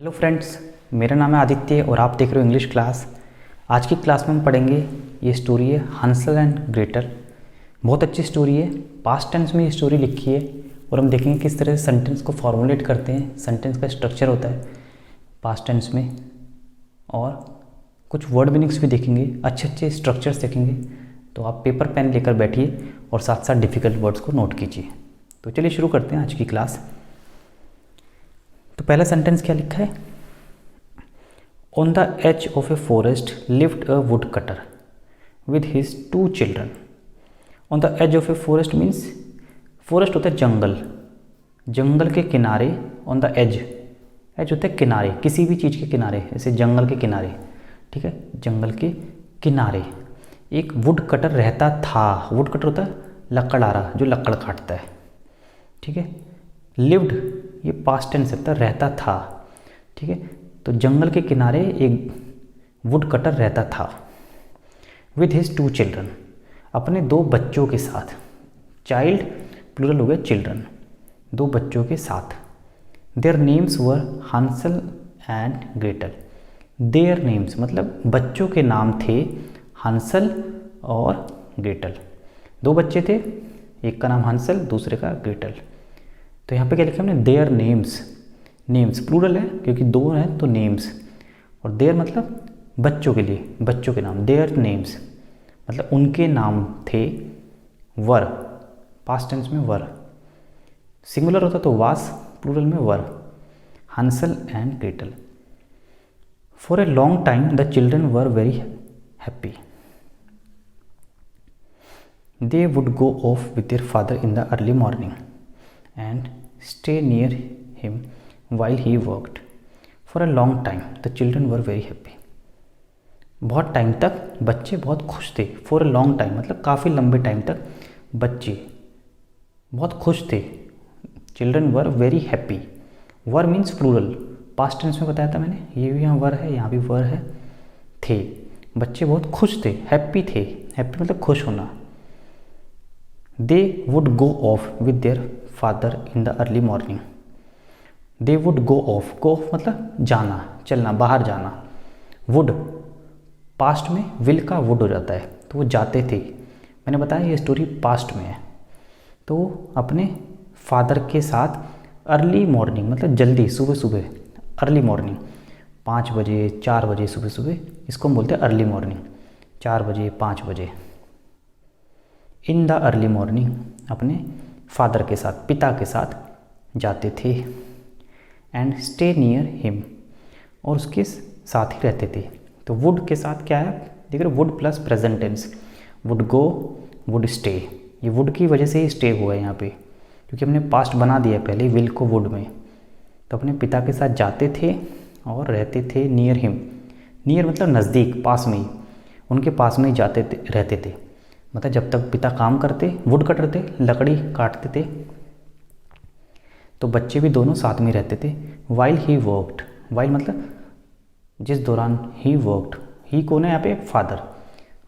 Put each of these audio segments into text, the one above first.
Hello friends, मेरा नाम है आदित्य और आप देख रहे हो इंग्लिश क्लास। आज की क्लास में हम पढ़ेंगे, ये स्टोरी है हांसल एंड ग्रेटर। बहुत अच्छी स्टोरी है, पास्ट टेंस में ये स्टोरी लिखी है और हम देखेंगे किस तरह से सेंटेंस को फॉर्मुलेट करते हैं, सेंटेंस का स्ट्रक्चर होता है पास्ट टेंस में, और कुछ वर्ड मीनिंग्स भी देखेंगे, अच्छे अच्छे स्ट्रक्चर्स देखेंगे। तो आप पेपर पेन लेकर बैठिए और साथ साथ डिफ़िकल्ट वर्ड्स को नोट कीजिए। तो चलिए शुरू करते हैं आज की क्लास। तो पहला सेंटेंस क्या लिखा है? On the edge of a forest lived a woodcutter with his 2 children. On the edge of a forest means, forest होता है जंगल, जंगल के किनारे। ऑन द एज, एज होता है किनारे, किसी भी चीज़ के किनारे, जैसे जंगल के किनारे, ठीक है, जंगल के किनारे एक वुड कटर रहता था। वुड कटर होता है लकड़हारा, जो लकड़ काटता है, ठीक है। लिव्ड, ये पास्ट टेंस होता है, रहता था, ठीक है। तो जंगल के किनारे एक वुड कटर रहता था विद हिज 2 चिल्ड्रन, अपने 2 बच्चों के साथ। चाइल्ड प्लूरल हो गया चिल्ड्रन, 2 बच्चों के साथ। Their names were Hansel and Gretel. Their names मतलब बच्चों के नाम थे हांसल और ग्रेटल। 2 बच्चे थे, एक का नाम हांसल, दूसरे का ग्रेटल। तो यहाँ पे क्या लिखा हमने? Their names. नेम्स प्लूरल है क्योंकि 2 हैं तो नेम्स, और देयर मतलब बच्चों के लिए, बच्चों के नाम। देयर नेम्स मतलब उनके नाम थे। वर, पास्ट टेंस में वर, सिंगुलर होता तो वास, प्लूरल में were. Hansel and Gretel. For a long time the children were very happy. They would go off with their father in the early morning and stay near him while he worked. For a long time the children were very happy. बहुत time तक बच्चे बहुत खुश थे। For a long time मतलब काफ़ी लंबे time तक बच्चे बहुत खुश थे। Children were very happy. Were means plural, past tense में बताया था मैंने, ये भी यहाँ वर है, यहाँ भी वर है। थे, बच्चे बहुत खुश थे, हैप्पी थे। हैप्पी मतलब खुश होना। They would go off with their father in the early morning. They would go off. Go off मतलब जाना, चलना, बाहर जाना। Would पास्ट में विल का वुड हो जाता है, तो वो जाते थे। मैंने बताया ये स्टोरी पास्ट में है। तो अपने फादर के साथ अर्ली मॉर्निंग मतलब जल्दी, सुबह सुबह, अर्ली मॉर्निंग 5 बजे 4 बजे सुबह सुबह, इसको हम बोलते हैं अर्ली मॉर्निंग। 4 बजे 5 बजे, इन द अर्ली मॉर्निंग अपने फादर के साथ, पिता के साथ जाते थे। एंड स्टे नियर हिम, और उसके साथ ही रहते थे। तो वुड के साथ क्या है, देख रहे, would plus present tense. Would go, would stay, ये वुड की वजह से ही स्टे हुआ है यहाँ पे, क्योंकि हमने पास्ट बना दिया है पहले विल को वुड में। तो अपने पिता के साथ जाते थे और रहते थे नियर हिम। नियर मतलब नज़दीक, पास में ही, उनके पास में ही जाते थे, रहते थे। मतलब जब तक पिता काम करते, वुड कटर थे, लकड़ी काटते थे, तो बच्चे भी दोनों साथ में रहते थे। वाइल ही वर्कड, वाइल मतलब जिस दौरान, ही वर्कड, ही कौन है यहाँ पे? Father.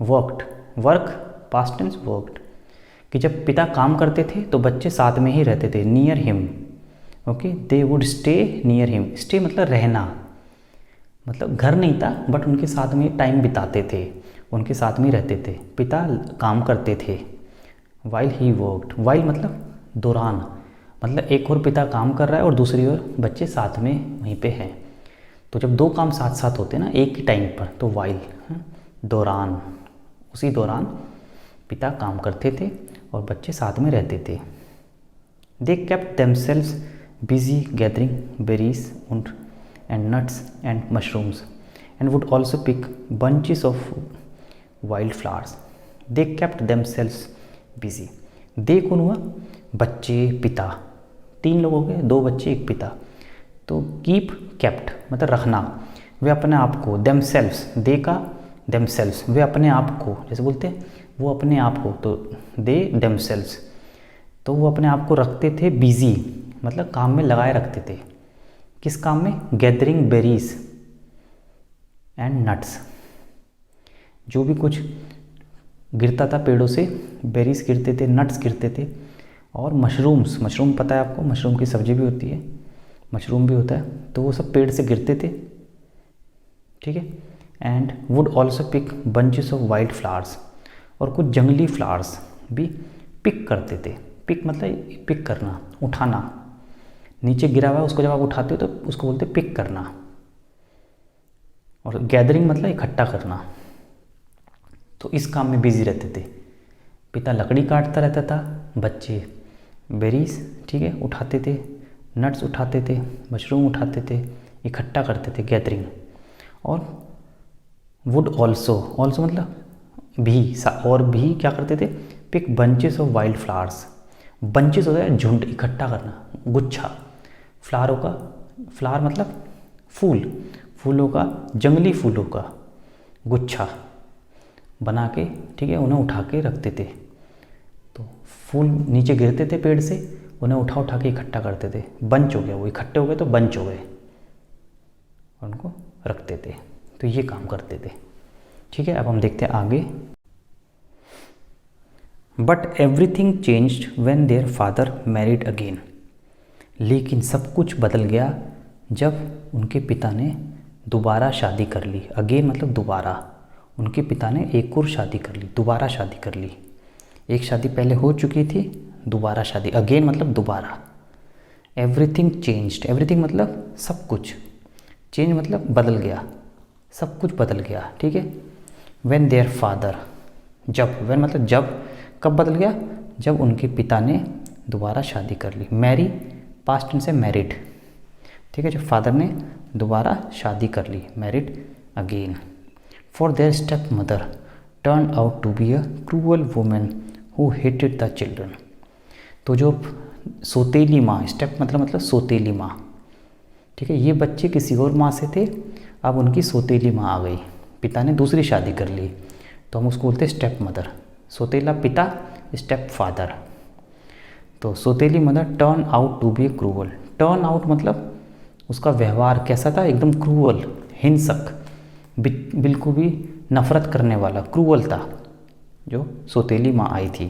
Worked, work past tense worked, कि जब पिता काम करते थे तो बच्चे साथ में ही रहते थे। Near him, okay. They would stay near him. Stay मतलब रहना, मतलब घर नहीं था बट उनके साथ में टाइम बिताते थे, उनके साथ में रहते थे। पिता काम करते थे। वाइल ही वर्कड, वाइल मतलब दौरान, मतलब एक और पिता काम कर रहा है और दूसरी ओर बच्चे साथ में वहीं पे हैं। तो जब 2 काम साथ साथ होते हैं ना एक ही टाइम पर, तो वाइल, दौरान, उसी दौरान पिता काम करते थे और बच्चे साथ में रहते थे। They kept themselves busy gathering berries and nuts and mushrooms and would also pick bunches of wild flowers. They kept themselves busy. They कौन हुआ? बच्चे, पिता, 3 लोग हो गए, 2 बच्चे 1 पिता। तो कीप, केप्ट मतलब रखना। वे अपने आप को, देमसेल्व्स, दे का देमसेल्व्स, वे अपने आप को, जैसे बोलते हैं वो अपने आप को, तो दे देमसेल्व्स, तो वो अपने आप को रखते थे बिजी, मतलब काम में लगाए रखते थे। किस काम में? गैदरिंग बेरीज एंड नट्स, जो भी कुछ गिरता था पेड़ों से, बेरीज गिरते थे, नट्स गिरते थे, और मशरूम्स, मशरूम पता है आपको, मशरूम की सब्जी भी होती है, मशरूम भी होता है, तो वो सब पेड़ से गिरते थे, ठीक है। And would also pick bunches of wild flowers, और कुछ जंगली फ्लावर्स भी पिक करते थे। पिक मतलब पिक करना, उठाना, नीचे गिरा हुआ है उसको जब आप उठाते हो तो उसको बोलते पिक करना, और गैदरिंग मतलब इकट्ठा करना। तो इस काम में बिजी रहते थे। पिता लकड़ी काटता रहता था, बच्चे बेरीज, ठीक है, उठाते थे, नट्स उठाते थे, मशरूम उठाते थे, इकट्ठा करते थे, गैदरिंग। और वुड ऑल्सो मतलब भी, और भी क्या करते थे, pick bunches of wild flowers. Bunches होता है झुंड, इकट्ठा करना, गुच्छा फ्लावरों का, फ्लावर मतलब फूल, फूलों का, जंगली फूलों का गुच्छा बना के, ठीक है, उन्हें उठा के रखते थे। तो फूल नीचे गिरते थे पेड़ से, उन्हें उठा उठा के इकट्ठा करते थे। बंच हो गया, वो इकट्ठे हो गए तो बंच हो गए, उनको रखते थे। तो ये काम करते थे, ठीक है। अब हम देखते हैं आगे। But everything changed when their father married again. लेकिन सब कुछ बदल गया जब उनके पिता ने दोबारा शादी कर ली। अगेन मतलब दोबारा, उनके पिता ने एक और शादी कर ली, दोबारा शादी कर ली। एक शादी पहले हो चुकी थी, दोबारा शादी, अगेन मतलब दोबारा। एवरीथिंग चेंज्ड, एवरीथिंग मतलब सब कुछ, चेंज मतलब बदल गया, सब कुछ बदल गया, ठीक है। व्हेन देयर फादर, जब, व्हेन मतलब जब, कब बदल गया, जब उनके पिता ने दोबारा शादी कर ली। मैरी पास्ट टेंस से मैरिड, ठीक है, जब फादर ने दोबारा शादी कर ली, married again. For their step mother turn out to be a cruel women who hated the children. तो जो सोतेली माँ, स्टेप मतलब सोतेली माँ, ठीक है, ये बच्चे किसी और माँ से थे, अब उनकी सोतेली माँ आ गई, पिता ने दूसरी शादी कर ली, तो हम उसको बोलते हैं स्टेप मदर। सोतेला पिता, स्टेप फादर। तो सोतेली mother turn out to be a cruel. Turn out मतलब उसका व्यवहार कैसा था, एकदम क्रूअल, हिंसक, बिल्कुल भी नफरत करने वाला, क्रूअल था जो सोतेली माँ आई थी।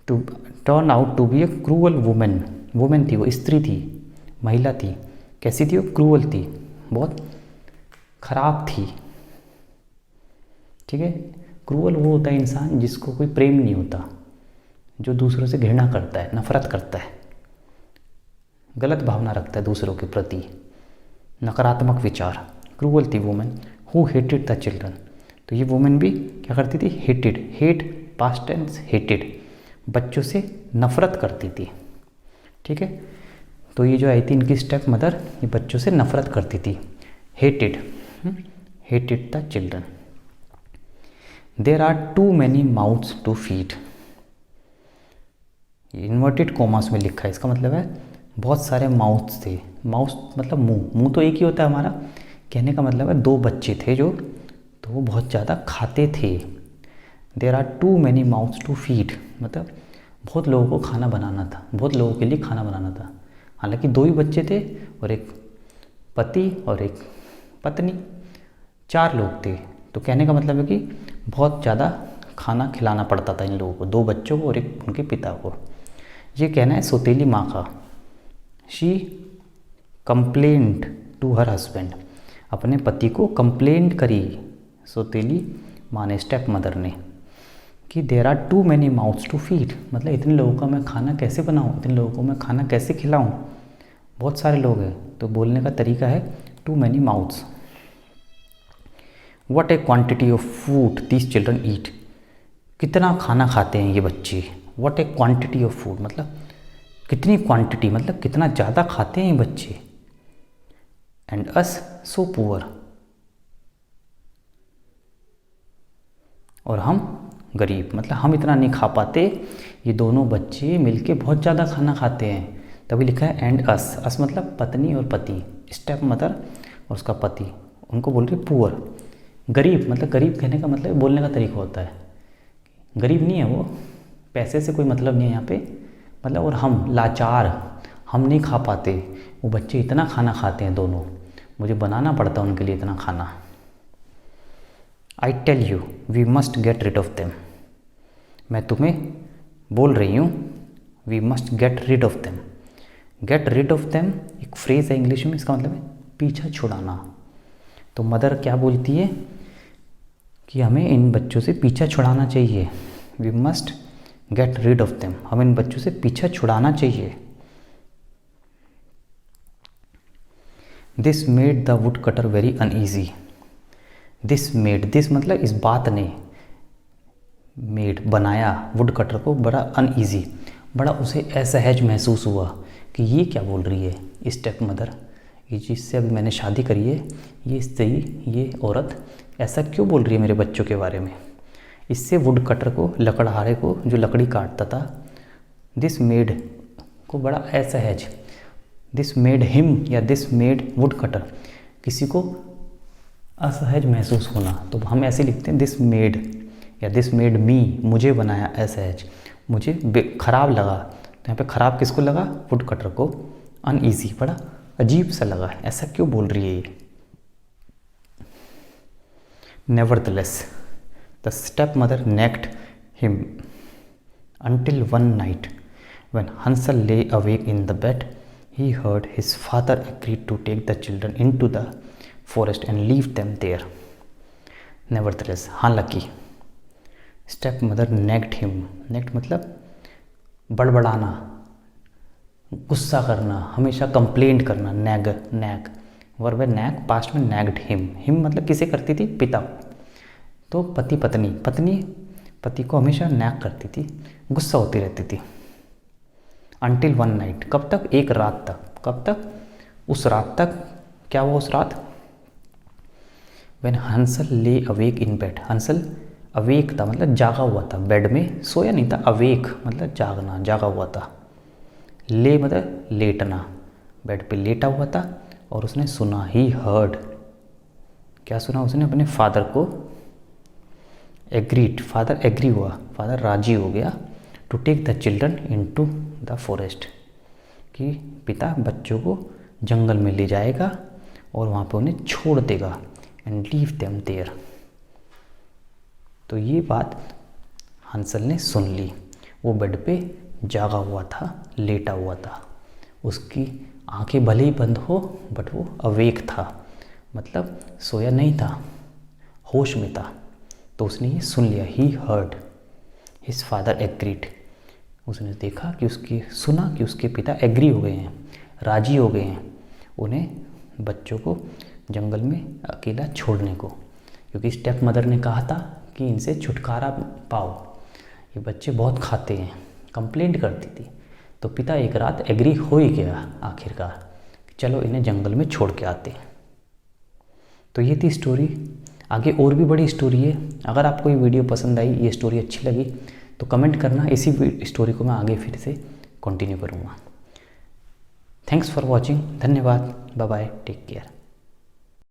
To turn out to be a cruel women, women थी वो, स्त्री थी, महिला थी। कैसी थी वो, क्रूअल थी, बहुत खराब थी, ठीक है। क्रूअल वो होता है इंसान जिसको कोई प्रेम नहीं होता, जो दूसरों से घृणा करता है, नफरत करता है, गलत भावना रखता है दूसरों के प्रति, नकारात्मक विचार। क्रूअल थी women who hated the children. तो ये वुमेन भी क्या करती थी, hated, hate past tense hated, बच्चों से नफरत करती थी, ठीक है। तो ये जो आई थी इनकी स्टेप मदर, ये बच्चों से नफरत करती थी, hated, hated the children. There are too many mouths to feed. Inverted commas में लिखा है, इसका मतलब है बहुत सारे माउथ्स थे। माउथ मतलब मुंह, मुंह तो एक ही होता है हमारा, कहने का मतलब है दो बच्चे थे जो, तो वो बहुत ज़्यादा खाते थे। There are too many mouths to feed मतलब बहुत लोगों को खाना बनाना था, बहुत लोगों के लिए खाना बनाना था। हालांकि दो ही बच्चे थे और एक पति और एक पत्नी, 4 लोग थे। तो कहने का मतलब है कि बहुत ज़्यादा खाना खिलाना पड़ता था इन लोगों को, 2 बच्चों को और एक उनके पिता को। ये कहना है सोतेली माँ का। She complaint to her husband, अपने पति को कंप्लेंट करी सोतेली माँ ने, स्टेप मदर ने, कि there are too many mouths to feed, मतलब इतने लोगों का मैं खाना कैसे बनाऊँ, इतने लोगों को मैं खाना कैसे खिलाऊँ, बहुत सारे लोग हैं। तो बोलने का तरीका है too many mouths. What a quantity of food these children eat, कितना खाना खाते हैं ये बच्चे। What a quantity of food मतलब कितनी क्वांटिटी, मतलब कितना ज़्यादा खाते हैं ये बच्चे। एंड अस सो पुअर, और हम गरीब, मतलब हम इतना नहीं खा पाते, ये दोनों बच्चे मिलके बहुत ज़्यादा खाना खाते हैं। तभी लिखा है एंड अस, अस मतलब पत्नी और पति, स्टेप मदर और उसका पति, उनको बोल रहे पुअर, गरीब। मतलब गरीब कहने का मतलब बोलने का तरीका होता है, गरीब नहीं है वो, पैसे से कोई मतलब नहीं है यहाँ पे, मतलब और हम लाचार, हम नहीं खा पाते, वो बच्चे इतना खाना खाते हैं दोनों, मुझे बनाना पड़ता है उनके लिए इतना खाना। I tell you we must get rid of them, मैं तुम्हें बोल रही हूँ, we must get rid of them, get rid of them एक फ्रेज है इंग्लिश में, इसका मतलब है पीछा छुड़ाना। तो मदर क्या बोलती है कि हमें इन बच्चों से पीछा छुड़ाना चाहिए, we must get rid of them, हमें इन बच्चों से पीछा छुड़ाना चाहिए। This made the woodcutter very uneasy. This made, this मतलब इस बात ने, मेड बनाया, वुड कटर को बड़ा अनईजी, बड़ा उसे असहज महसूस हुआ कि ये क्या बोल रही है स्टेप मदर, ये जिससे अभी मैंने शादी करी है, ये स्त्री, ये औरत ऐसा क्यों बोल रही है मेरे बच्चों के बारे में। इससे वुड कटर को, लकड़हारे को जो लकड़ी काटता था, दिस मेड को बड़ा असहज, दिस मेड हिम या दिस मेड वुड कटर, किसी को असहज महसूस होना। तो हम ऐसे लिखते हैं दिस मेड या दिस मेड मी, मुझे बनाया असहज, मुझे खराब लगा। तो यहाँ पे खराब किसको लगा, वुड कटर को, अनईजी बड़ा अजीब सा लगा, ऐसा क्यों बोल रही है ये। Nevertheless the step mother nagged him until one night when Hansel lay awake in the bed, he heard his father agreed to take the children into the forest and leave them there. Nevertheless, हालांकि step mother नेग्ड him, नेग्ड मतलब बड़बड़ाना, गुस्सा करना, हमेशा complaint करना, nag, nag verb है nag, past में नेग्ड him, him मतलब किसे करती थी, पिता को। तो पति पत्नी, पत्नी पति को हमेशा नैग करती थी, गुस्सा होती रहती थी। अनटिल वन नाइट, कब तक, एक रात तक, कब तक, उस रात तक। क्या हुआ उस रात, व्हेन हंसल ले awake in bed, Hansal awake था मतलब जागा हुआ था, बेड में सोया नहीं था, अवेक मतलब जागना, जागा हुआ था, ले मतलब लेटना, बेड पे लेटा हुआ था और उसने सुना, ही हर्ड, क्या सुना उसने, अपने फादर को, एग्रीड, फादर एग्री हुआ, फादर राजी हो गया, to take the children into the forest, कि पिता बच्चों को जंगल में ले जाएगा और वहाँ पे उन्हें छोड़ देगा, एंड लीव देम देयर। तो ये बात हंसल ने सुन ली, वो बेड पे जागा हुआ था, लेटा हुआ था, उसकी आंखें भले ही बंद हो बट वो अवेक था, मतलब सोया नहीं था, होश में था। तो उसने ये सुन लिया, he heard his father agreed, उसने देखा कि उसकी, सुना कि उसके पिता एग्री हो गए हैं, राजी हो गए हैं उन्हें बच्चों को जंगल में अकेला छोड़ने को, क्योंकि स्टेप मदर ने कहा था कि इनसे छुटकारा पाओ, ये बच्चे बहुत खाते हैं, कंप्लेंट करती थी। तो पिता एक रात एग्री हो ही गया आखिरकार, चलो इन्हें जंगल में छोड़ के आते हैं। तो ये थी स्टोरी, आगे और भी बड़ी स्टोरी है। अगर आपको ये वीडियो पसंद आई, ये स्टोरी अच्छी लगी तो कमेंट करना, इसी स्टोरी को मैं आगे फिर से कंटिन्यू करूँगा। थैंक्स फॉर वॉचिंग, धन्यवाद, बाय बाय, टेक केयर।